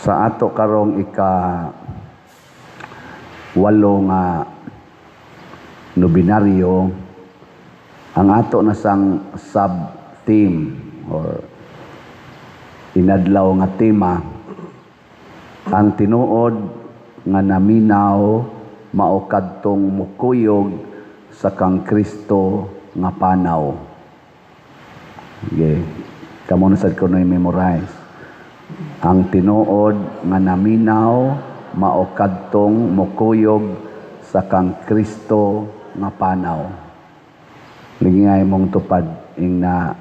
Sa ato karong ika-8 nga nobinaryo, ang ato na sang sub-theme or inadlaw nga tema, ang tinuod nga naminaw mao kadtong mukuyog sa kang Kristo nga panaw. Okay. Kamo na sad ko na memorize. Ang tinuod nga naminaw mao kadtong mukuyog sa kang Kristo nga panaw. Ligingay mong tupad ing na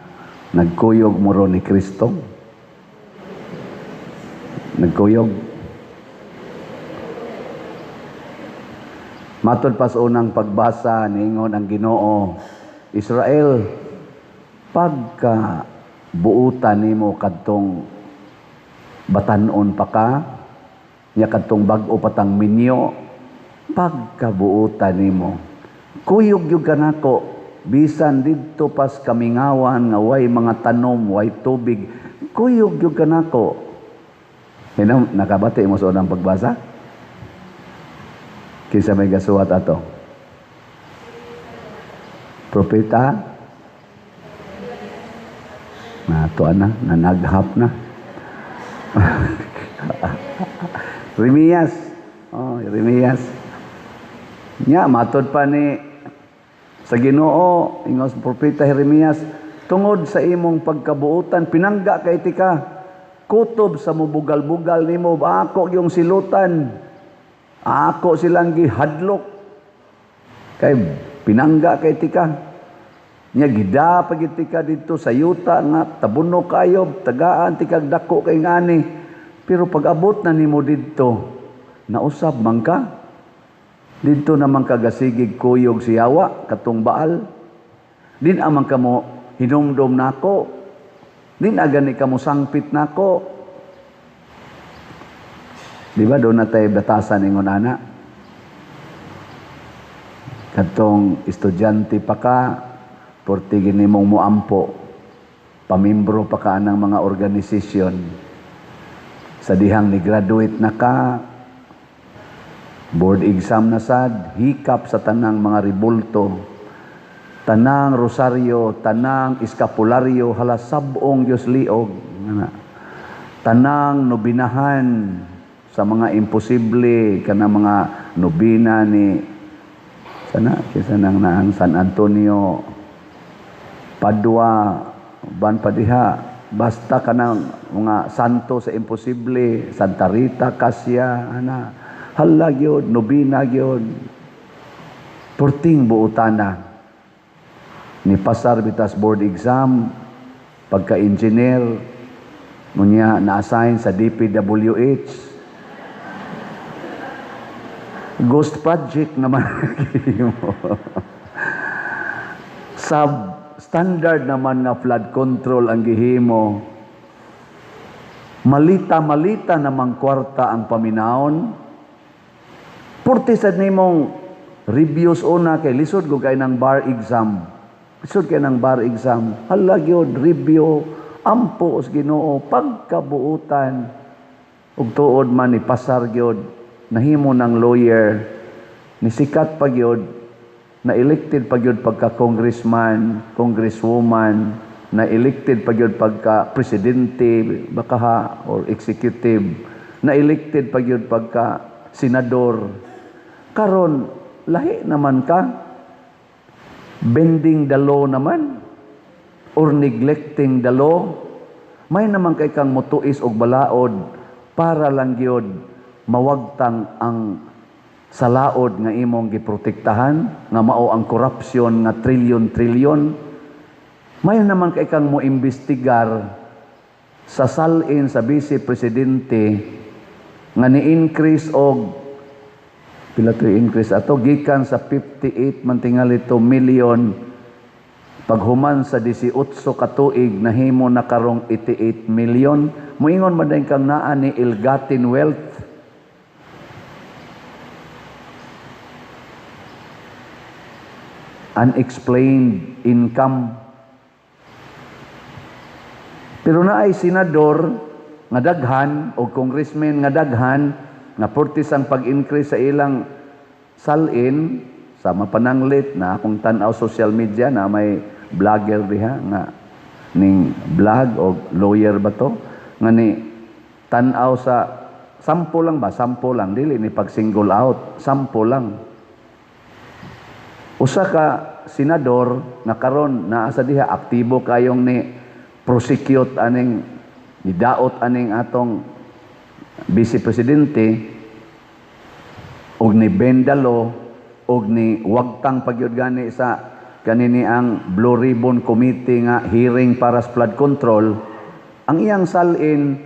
nagkuyog mo ron ni Kristo. Nagkuyog. Matod pa sa unang pagbasa, niingon ang Ginoo, Israel, pagka buutan nimo kadtong batanon pa ka, nya kadtong bag-o patang minyo, pagkabuutan nimo. Kuyog yung kanako, bisan didto pas kamingawan nga way mga tanom, way tubig, kuyog yung kanako. Nakabati mo sa unang pagbasa? Kinsa may gasuwat ato? Propeta? Natuan na, nanaghap na. Jeremias. Jeremias. Nya matod pa ni sa Ginoo ingos propeta Jeremias, tungod sa imong pagkabuutan pinangga kay tika, kutob sa mubugal-bugal nimo, ako yung silutan, ako silang gihadlok kay pinangga kay tika. Nya gida pagit tika dito sa yuta nga tabuno kayo, tagaan tikag dako kay ngani. Pero pag abot na nimo didto, nausab man ka. Didto naman kagasigig kuyog si Yawa katong Baal. Din amang kamo hinumdom nako. Din agani kamo sangpit nako. Di ba doon na tayo batasan ingon ana? Katong estudyante pa ka, portigin nimong muampo, pamimbro pa ka ng mga organisasyon. Sa dihang ni graduate na ka, board exam na sad, hikap sa tanang mga ribulto, tanang rosaryo, tanang eskapularyo, hala sabong Diyos liog, tanang nobinahan sa mga imposible, kanang mga nobina ni kisa nang naang San Antonio, Padua, Banpadiha, basta ka ng mga santo sa imposible, Santa Rita, Cassia, halag yun, nobina yun, purting buutana. Ni pasar bitas board exam, pagka-engineer, munya na-assign sa DPWH, ghost project naman mo. Standard naman nga flood control ang gihimo. Malita-malita namang kwarta ang paminaon. Purti sad nimong reviews una kay lisod ko kay ng bar exam. Lisod kay ng bar exam. Hala gyud review ampo os Ginoo pagkabuutan. Ug tuod man ni pasar gyud nahimo ng lawyer, ni sikat pa gyud, na elected pa gyud pagka congressman, congresswoman, na elected pa gyud pagka presidente, baka ha, or executive, na elected pa gyud pagka senador. Karon lahi naman ka, bending the law naman, or neglecting the law, may naman kay kang motuis og balaod para lang gyud mawagtang ang salaod nga imong giprotektahan, nga mao ang korupsyon nga trilyon-trilyon. May naman kay kang mo imbestigar sa salin sa Vice Presidente nga ni-increase og pila to increase ato gikan sa 58 man tingali to million paghuman sa 18 ka tuig nahimo na karong 88 million. Moingon man din kang naa ni ill-gotten wealth, unexplained income. Pero naay senador nga daghan o congressman nga daghan nga portis ang pag-increase sa ilang salin sa mapananglit na akong tan-aw social media na may vlogger diha nga ning vlog o lawyer ba to nga ni tan-aw sa sampo lang dili ni pag single out, sampo lang. Usa ka senador na karon naa sa diha aktibo kayong ni prosecute aning nidaot aning atong vice presidente og ni bendalo og ni wagtang pagyud gani sa kanini ang Blue Ribbon Committee nga hearing para sa flood control. Ang iyang salin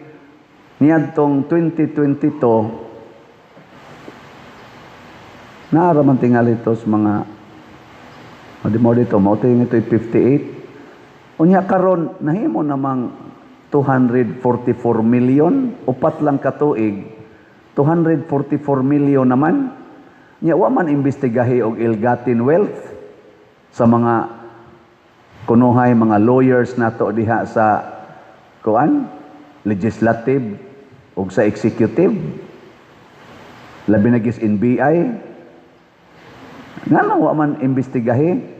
niadtong 2022 naaraman tingali ito sa mga mo dito, ito 58. Unya karon nahimo namang 244 million, upat lang katuig, 244 million naman. Nya wa man imbestigahi og ill-gotten wealth sa mga kunuhay mga lawyers nato diha sa kuan, legislative ug sa executive. Labi na gis NBI. Ngano wa man imbestigahi?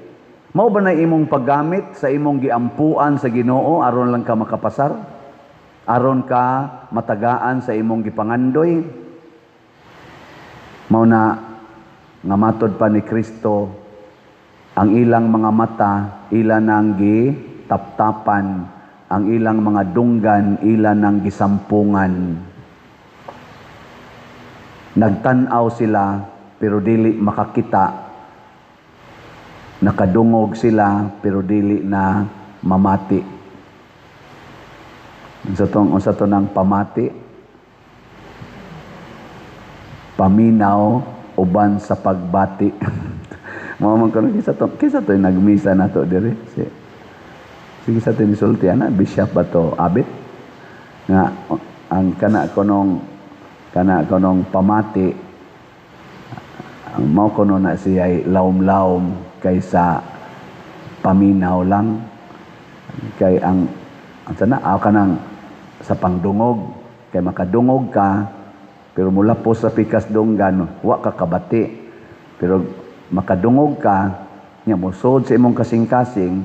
Mao ba na imong paggamit sa imong giampuan sa Ginoo aron lang ka makapasar? Aron ka matagaan sa imong gipangandoy? Mao na nga matod pa ni Kristo ang ilang mga mata ila nang gitaptapan, ang ilang mga dunggan ila nang gisampungan. Nagtan-aw sila pero dili makakita. Nakadungog sila pero dili na mamati. Unsa to nang pamati? Paminaw uban sa pagbati. Mao man kuno kisa to nagmisa nato diri. Sige sa tin sulti ana bishop ba to abit nga ang kana konong pamati ang mao kuno na siya lawom-lawom kaysa paminaw lang. Kay ang sana kanang sa pangdungog kay makadungog ka pero mula po sa pikas dunggan wa ka kabati pero makadungog ka nya musod sa imong kasing-kasing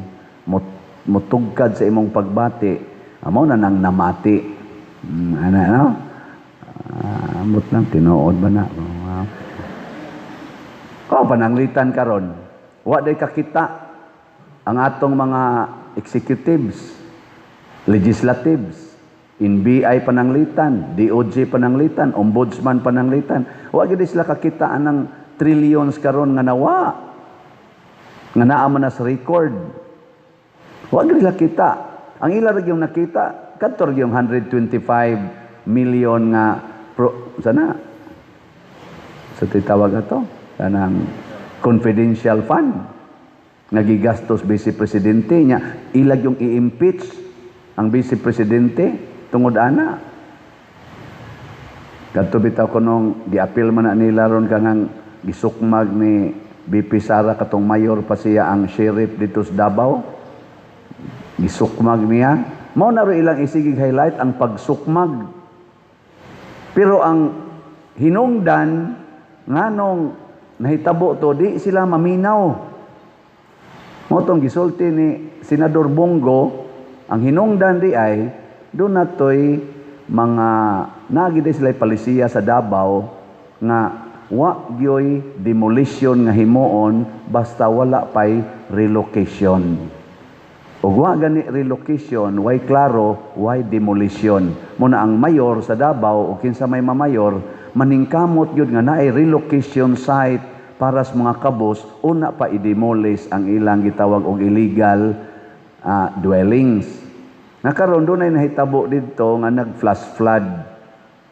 mutugkad sa imong pagbati amo na nang namati ana no amot lang tinuod ba na pananglitan karon wa day kakita ang atong mga executives, legislatives, NBI pananglitan, DOJ pananglitan, ombudsman pananglitan. Wa gid sila kakita anang trillions karon nga nawa. Nga naa man na sa record. Wa gid sila kita. Ang ila ra gyud nakita kadto gyud 125 million nga sana sa titawag ato kanang confidential fund nagigastos vice presidente nya ilag yung i-impeach ang vice presidente tungod ana kadto bitaw kunong giapil man na nila ron kanang gisukmag ni BP Sara katong mayor pa siya ang sheriff dito sa Davao gisukmag niya mao na ro ilang isigig highlight ang pagsukmag pero ang hinungdan nganong nahitabo to di sila maminaw. Motong gisulti ni Senador Bongo ang hinungdan di ay do natoy mga nagide sila palisiya sa Davao nga wa gyoy demolition nga himuon basta wala pay relocation. Ug wa gani relocation way klaro way demolition. Muna ang mayor sa Davao o kinsa may mamayor maningkamot yun nga naay relocation site para sa mga kabos una pa i-demolish ang ilang gitawag og illegal dwellings. Nakaroon doon ay nahitabo dito nga nag-flash flood.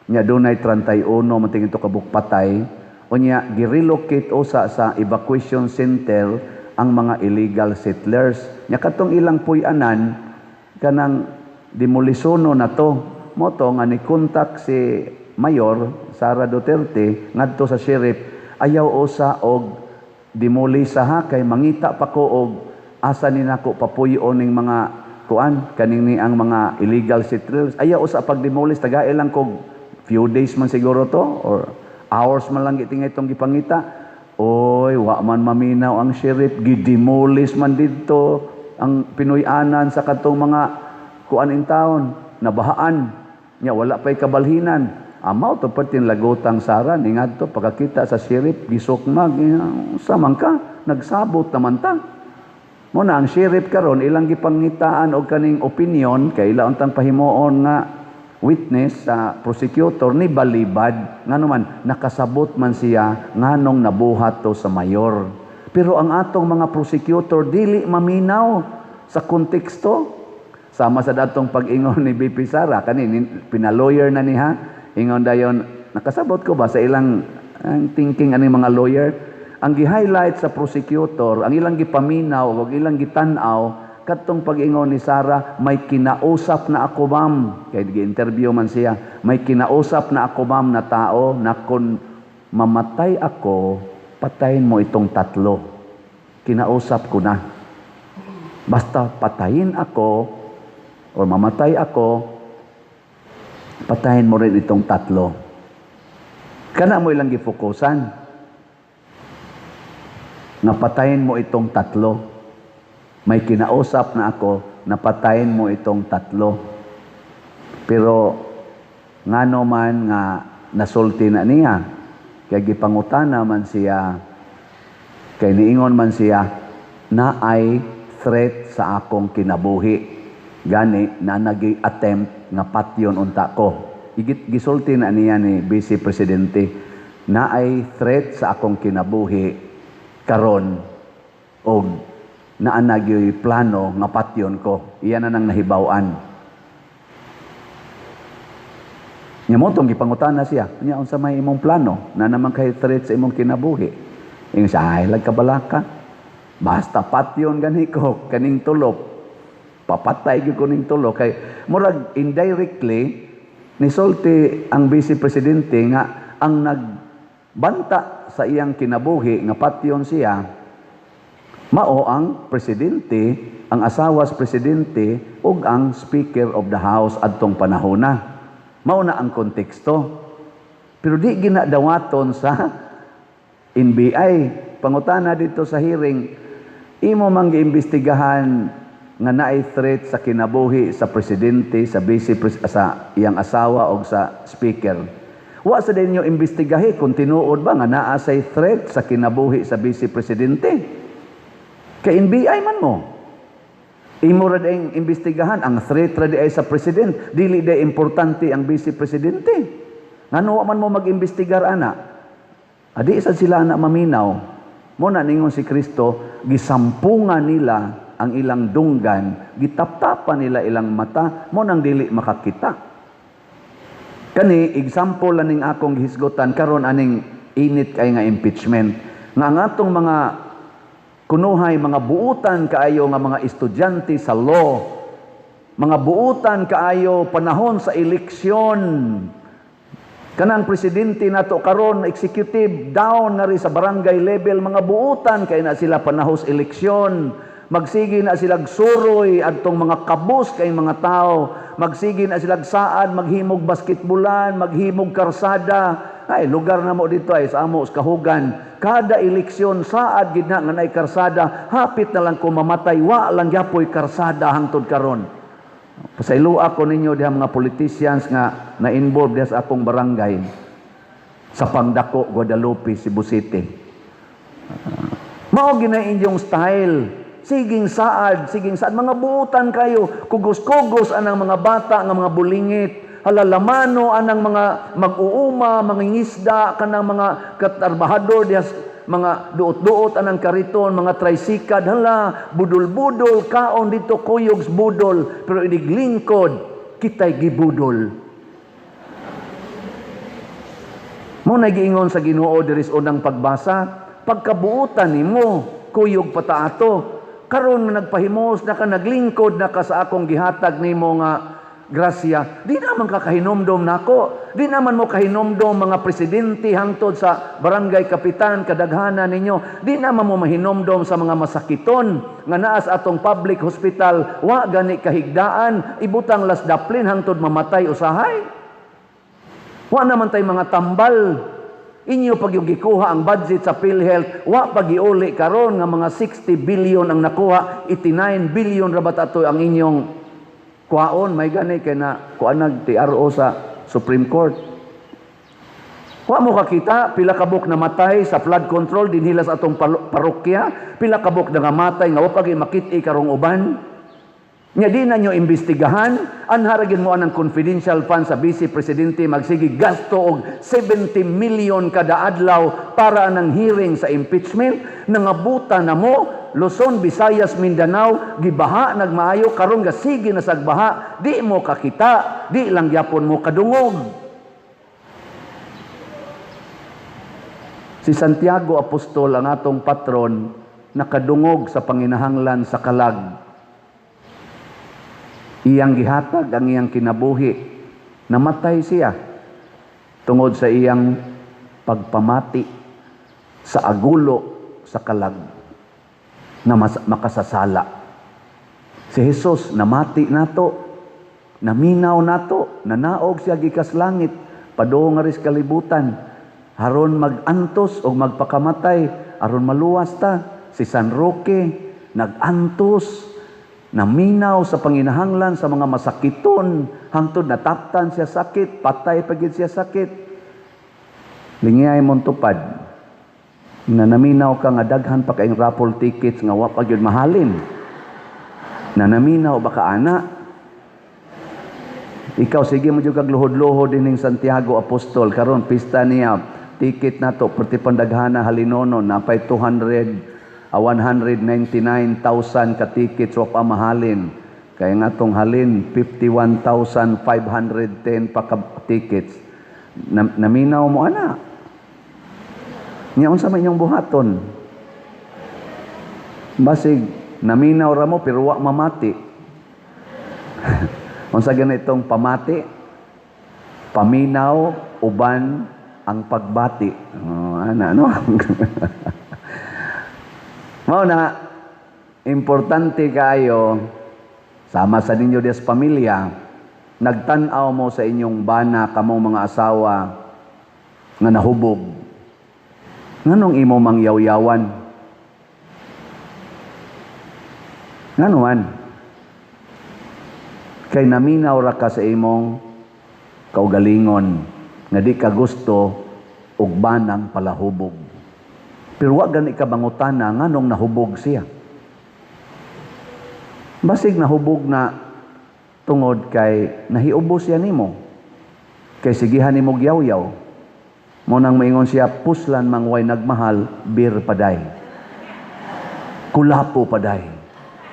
Nya doon ay 31 mating ito kabukpatay. O nya gi-relocate usa sa evacuation center ang mga illegal settlers. Nya katong ilang puy-anan kanang demolisyono na to. Moto nga ni kontak si Mayor Sara Duterte ngadto sa sheriff ayaw usa og demolisa ha kay mangita pa ko og asa ni nako papuyon ning mga kuan kaning ni ang mga illegal settlers ayaw sa pagdemolish tagay lang kog few days man siguro to or hours man lang gitingay itong gipangita. Oy, wa man maminaw ang sheriff, gidemolish man dito ang Pinoy-anan sa katong mga kuan in town, nabahaan. Nya wala pay kabalhinan. Amaw to pertin lagotang saran ingadto pagkakita sa sheriff gisukmag sa man ka nagsabot naman ta. Mo na ang sheriff karon ilang gipangitaan og kaning opinion kay ila untang pahimuon nga witness sa prosecutor ni balibad nganuman nakasabot man siya nganong nabuhat to sa mayor. Pero ang atong mga prosecutor dili maminaw sa konteksto. Sama sa datong pag-ingon ni BP Sara kani pinalawyer na niha ingon dayon nakasabot ko ba sa ilang ang thinking ani mga lawyer ang gi-highlight sa prosecutor ang ilang gipaminaw ug ilang gitan-aw kadtong pag-ingon ni Sara, may kinausap na ako ma'am. Kaya gi-interview man siya. May kinausap na ako ma'am na tao na kung mamatay ako, patayin mo itong tatlo. Kinausap ko na. Basta patayin ako o mamatay ako, patayin mo rin itong tatlo. Kana mo ilang gifokusan. Napatayin mo itong tatlo. May kinausap na ako, napatayin mo itong tatlo. Pero ngano man nga nasulti na niya, kaya gipangutana man siya, kay niingon man siya, na ay threat sa akong kinabuhi. Gani, na nag-attempt nga patyon unta ko. Gisulti na niya ni Vice Presidente, na ay threat sa akong kinabuhi, karon og naanag yung plano nga patyon ko. Iyan na nang nahibawan. Nya mo tong gipangutan na siya. Nya unsa may imong plano na naman kay threat sa imong kinabuhi. Ingon siya, ay lagkabalaka. Basta patyon gani ko kaning tulop. Papatay gyud ko ning tulo kay murag indirectly nisulti ang Vice Presidente nga ang nagbanta sa iyang kinabuhi nga patyon siya mao ang presidente, ang asawa sa presidente, ug ang Speaker of the House adtong panahona. Mao na ang konteksto. Pero di ginadawaton sa NBI. Pangutana dito sa hearing, imo mang giimbestigahan nga naay threat sa kinabuhi sa presidente, sa sa iyang asawa o sa speaker. Wa sa din nyo imbestigahi kung tinuod ba nga naa say threat sa kinabuhi sa vice presidente. Kay NBI man mo. Imo ra daing imbestigahan ang threat ra di ay sa president, dili day importante ang vice presidente. Ngano man mo mag-imbestigar ana? Adi sad sila na maminaw. Mo na ningon si Kristo, gisampungan nila ang ilang dunggan, gitaptapan nila ilang mata, mo nang dili makakita. Kani example laning akong gihisgotan karon aning init kay nga impeachment. Nga ang atong mga kunuhay mga buutan kaayo nga mga estudyante sa law, mga buutan kaayo panahon sa eleksyon. Kanang presidente nato karon executive down na rin sa barangay level, mga buutan kay na sila panahos eleksyon. Magsigi na sila suroy adtong mga kabus kay mga tao, magsigi na sila saad, maghimog basketbolan, maghimog karsada. Ay, lugar na mo dito ay sa amo sa Kahugan. Kada eleksyon saad gid na nga nay karsada, hapit na lang ko mamatay, wa lang gyapoy karsada hangtod karon. Pasaylo ako ninyo diha mga politicians nga na-involved diha sa akong barangay sa Pangdako, Guadalupe, Cebu City. Mao gina inyong style. Siging saad, mga buutan kayo, kugos-kugos anang mga bata nga mga bulingit. Halalamano anang mga mag-uuma, mga ngisda, kanang mga katarbahador, mga duot-duot anang kariton, mga tricycad, hala, budol-budol, kaon dito, kuyogs budol, pero iniglingkod, kita'y gibudol. Muna giingon sa Ginoo diris unang pagbasa, pagkabuutan nimo, kuyog pataato, karon nagpahimos na ka naglingkod na ka sa akong gihatag nimo nga grasya, di naman ka kahinomdom nako. Di naman mo kahinomdom mga presidente hangtod sa barangay kapitan kadaghanan ninyo. Di naman mo mahinomdom sa mga masakiton nga naa sa atong public hospital, wa gani kahigdaan, ibutang las daplin hangtod mamatay usahay. Wa naman tay mga tambal. Inyo pag yung gikuha ang budget sa PhilHealth, wa pagiuli karon nga mga 60 billion ang nakuha, 89 billion rabat ato ang inyong kuhaon. May gani kay na kuanag TRO sa Supreme Court. Wa mo kakita pila kabuk namatay sa flood control dinhila sa atong parokya, pila kabuk nangamatay nga wa pagi makit-i karong uban. Nya di na nyo imbestigahan, anharagin mo anang confidential fund sa Vice Presidente magsigi gasto og 70 million kada adlaw para nang hearing sa impeachment, nangabuta na mo Luzon, Visayas, Mindanao gibaha nagmaayo karon ga sige na sagbaha, di mo kakita, di lang gyapon mo kadungog. Si Santiago Apostol ang atong patron nakadungog sa panginahanglan sa kalag. Iyang gihatag ang iyang kinabuhi. Namatay siya tungod sa iyang pagpamati sa agulo sa kalag na makasasala. Si Jesus namati nato, naminaw nato, nanaog siya gikas langit, padung nga ris kalibutan, haron magantos o magpakamatay, aron maluwas ta. Si San Roque nagantos, naminaw sa panginahanglan sa mga masakiton, hangtod nataptan siya sakit, patay pagid siya sakit. Lingiyay mong tupad na naminaw ka nga daghan pa kaing raffle tickets nga wa pa gyud mahalin. Na naminaw baka ana. Ikaw sige mo jud kag luhod-luhod dining Santiago Apostol karon pista niya, ticket nato perti pandaghana halinonon napay 199,000 ka tickets wa pa mahalin. Kaya nga tong halin 51,510 pa ka tickets. Naminaw mo ana. Nya unsa man inyong buhaton? Basig naminaw ra mo pero wa mamati. Unsa ganitong pamati? Paminaw uban ang pagbati. Ana no. Mao na importante kayo sama sa ninyo des pamilya, nagtan-aw mo sa inyong bana kamong mga asawa nga nahubog. Nganong imo mangyawyawan? Ngano man? Kay naminaw ra ka sa imong kaugalingon nga di ka gusto og banang palahubog. Pero wa gani ka bangutana nganong nahubog siya. Basig nahubog na tungod kay nahiubos siya nimo. Kay sigihan nimo gyaw-yaw. Mo nang maingon siya, puslan mangway nagmahal, bir paday. Kulapo paday.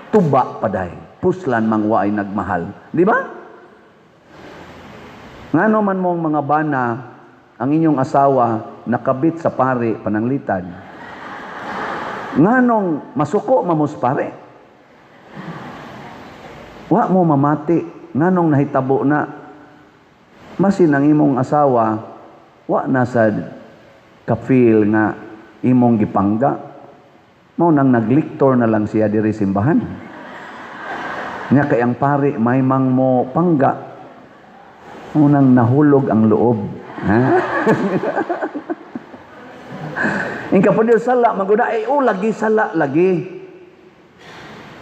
Tuba paday. Puslan mangway nagmahal. Di ba? Ngano man mong mga bana ang inyong asawa nakabit sa pare pananglitan. Nganong masuko mamos pare? Wa mo mamati. Nganong nahitabo na? Masin ang imong asawa wa na sa ka-feel nga imong gipangga. Mao nang nagliktor na lang siya diri simbahan. Nya kay ang pare may mang mo pangga. Mao nang nahulog ang loob. Ha? Ingka pa diyo sala maguda ay lagi sala lagi.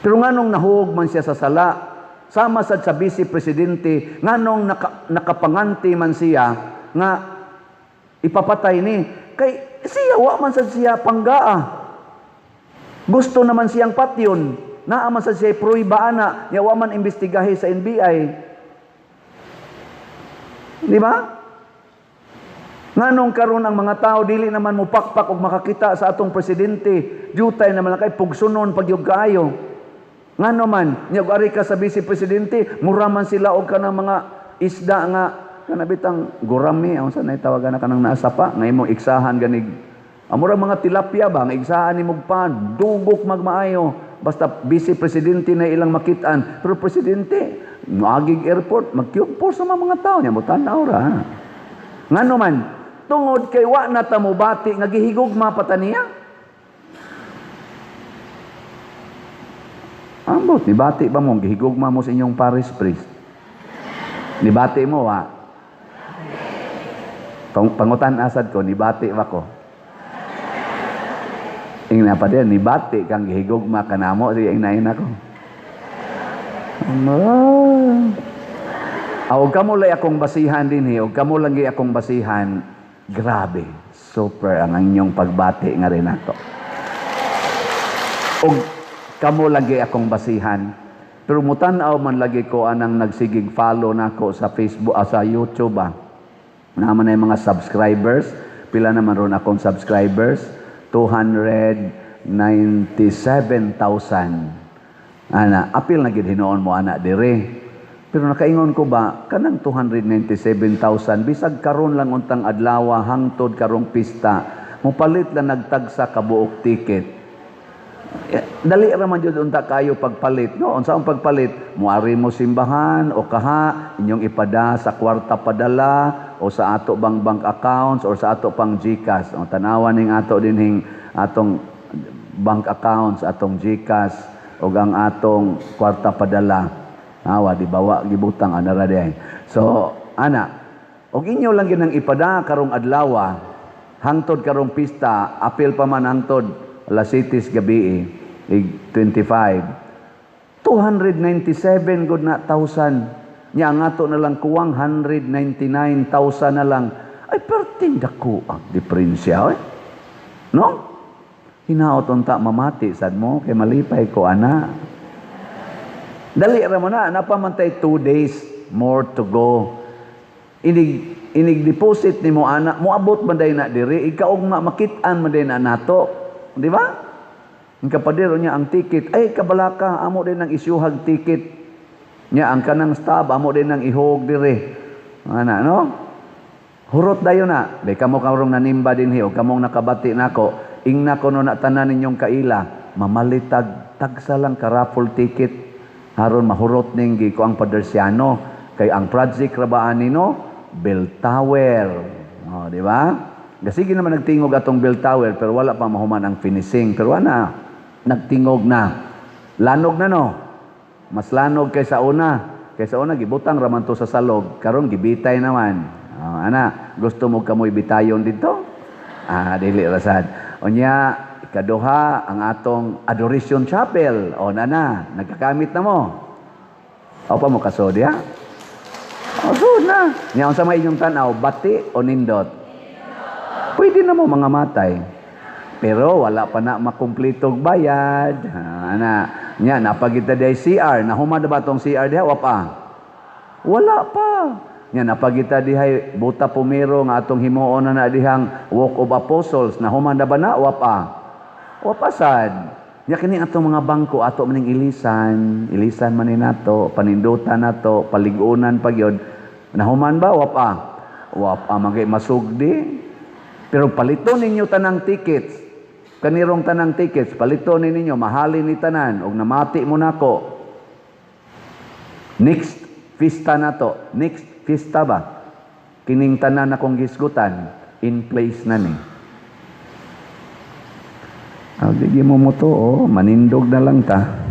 Pero nganong nahug man siya sa sala, sama sad sa Vice Presidente, nganong nakapanganti man siya nga ipapatay ni kay siya wa man sad siya panggaa. Gusto naman siyang patyon, naa man sad siya pruiba ana, nya wa man imbestigahe sa NBI. Di ba? Nganong karon ang mga tao dili naman mo pakpak og makakita sa atong presidente, jutay naman kay pugsunon pagyug kaayo. Ngano man, nya ari ka sa Vice Presidente, mura man sila og kanang mga isda nga kanabitang gurami, ang sa naitawagan na kanang naasapa, nga imong iksahan ganig. Amura mga tilapia ba, nga iksahan ni mong pan, dugok magmaayo, basta busy presidente na ilang makitaan. Pero presidente, magig airport, magkyugpor sa mga tao niya, mutanaw ra. Nga naman, tungod kay wa na tamubati, nga gihigugma pa ta niya. Ambot, nibati ba mo, gihigugma mo sa inyong parish priest? Nibati mo, ha? Pangutan asad ko, nibati ba ko? Ingna pa din, nibati kang gihigugma ka na mo, siya inayin ako. Huwag ka mo lang akong basihan din, huwag ka mo lang akong basihan, grabe, super ang inyong pagbati nga rin ato. Huwag ka mo lagi akong basihan, pero mutanaw man lagi ko anang nagsigig follow na ako sa Facebook, sa YouTube, naman na yung mga subscribers, pila naman ron akong subscribers, 297,000. Ana, apil na gid hinoon mo ana dire. Pero nakaingon ko ba kanang 297,000 bisag karon lang untang adlaw hangtod karong pista, mupalit lang nagtagsa ka buok ticket. Dali ra man jud unta kayo pagpalit, no? Unsa ang pagpalit? Muari mo simbahan o kaha inyong ipada sa kwarta padala o sa ato bang bank accounts or sa ato pang GCash. O tanawan ning ato dinhing atong bank accounts, atong GCash o ang atong kwarta padala. Awa di bawa gibutang anara day. So ana, og inyo lang ginang ipada karong adlaw hangtod karong pista, apil pa man hangtod alas 7 gabi 25. 297 good na thousand. Nya ang ato na lang kuwang 199,000 na lang. Ay perting dako ang diferensya, no? Hinaot unta mamati sad mo kay malipay ko ana. Dali ra mo na napamantay 2 days more to go. Inig deposit nimo ana, moabot man day na diri, ikaw makit-an man day na nato. Di ba? Ang kapadero niya ang ticket, ay kabalaka, amo din ang isyuhag ticket. Nya ang kanang stab, amo din ang ihog dire. Ana, no? Hurot dayo na. Day kamo karong nanimba din hiyo, kamong nakabati nako. Ingna ko no na tanan ninyong kaila, mamalitag tagsa lang ka raffle ticket. Haron mahurot ning gi ko ang Padersiano kay ang project rabaan nino bell tower. Oh, di ba? Sige naman nagtingog atong bell tower pero wala pa mahuman ang finishing. Pero ana, nagtingog na. Lanog na no. Mas lanog kaysa una. Kaysa una gibutang raman to sa salog, karon gibitay naman. Oh, ana, gusto mo kamoy bitayon dito? Dili rasad. Onya ikaduha ang atong Adoration Chapel. O na, nagkakamit na mo. O pa mo kasod, ya? O, sud na. Ngayon sa may inyong tanaw, bati o nindot? Pwede na mo mga matay. Pero wala pa na makumplitog bayad. Nya, napagita day CR. Nahumad ba tong CR diha? Wapa? Wala pa. Nya, napagita dihay buta pumiro nga atong himuon na dihang Walk of Apostles. Nahumad ba na? Wapa? O pasad. Nya kini atong mga bangko ato maning ilisan man ni nato, panindutan nato, paligunan pagyod. Nahuman ba wapa? Wapa magay masugdi. Pero paliton ninyo tanang tickets. Kanirong tanang tickets, paliton ninyo mahalin ni tanan og namati mo nako. Next fiesta nato, next fiesta ba? Kining tanan akong gisgutan in place na ni. Di mo mo to, manindog na lang ta.